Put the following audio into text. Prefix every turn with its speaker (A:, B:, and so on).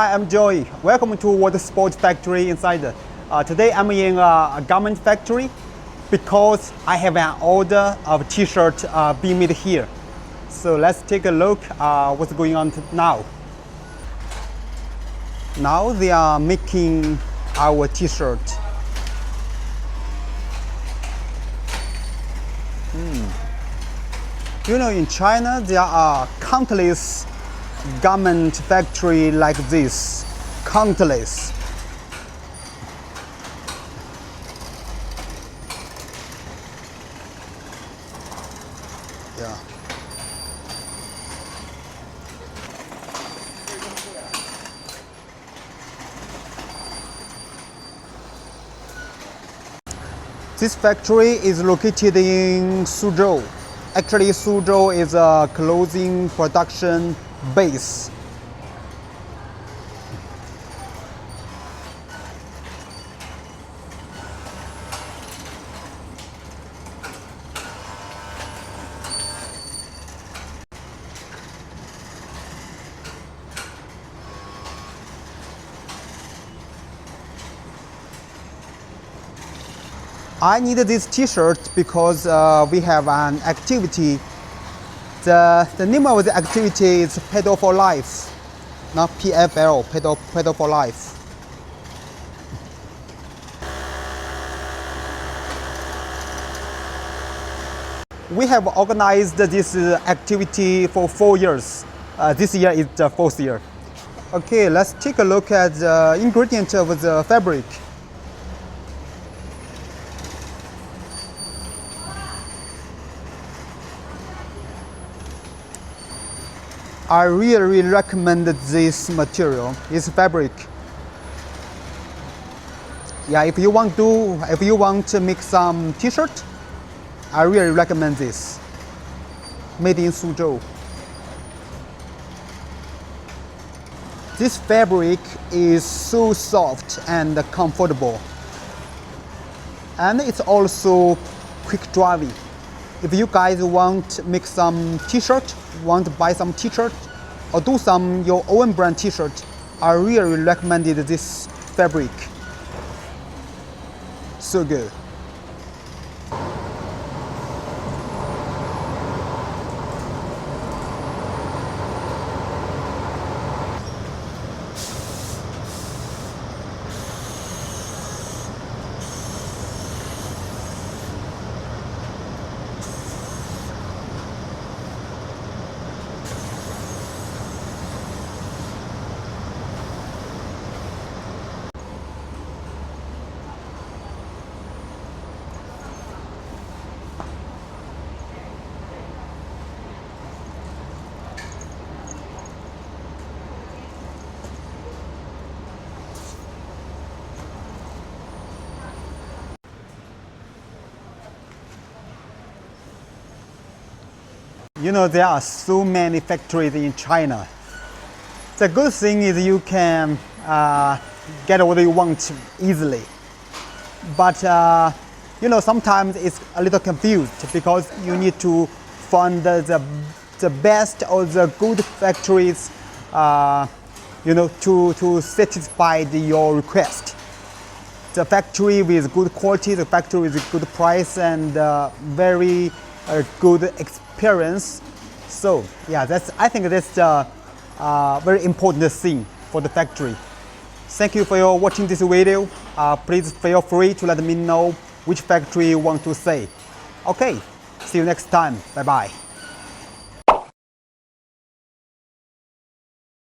A: Hi, I'm Joey. Welcome to Watersports factory inside. Today I'm in a garment factory because I have an order of t-shirt being made here. So let's take a look what's going on now. Now they are making our t-shirt. You know, in China there are countless garment factory like this. Countless. Yeah. This factory is located in Suzhou. Actually, Suzhou is a clothing production base. I needed this t-shirt because we have an activity. The name of the activity is Pedal for Life, not PFL, Pedal for Life. We have organized this activity for 4 years. This year is the 4th year. Okay, let's take a look at the ingredient of the fabric. I really recommend this material. It's fabric. Yeah, if you want to make some t-shirt, I really recommend this. Made in Suzhou. This fabric is so soft and comfortable, and it's also quick drying. If you guys want to make some t-shirt, want to buy some t-shirt, or do some your own brand t-shirt, I really recommended this fabric. So good. You know, there are so many factories in China. The good thing is you can get what you want easily. But you know, sometimes it's a little confused because you need to find the best or the good factories, you know, to satisfy your request. The factory with good quality, the factory with good price and very good experience. So yeah, I think that's a very important thing for the factory. Thank you for watching this video. Please feel free to let me know which factory you want to say. Okay, see you next time. Bye bye.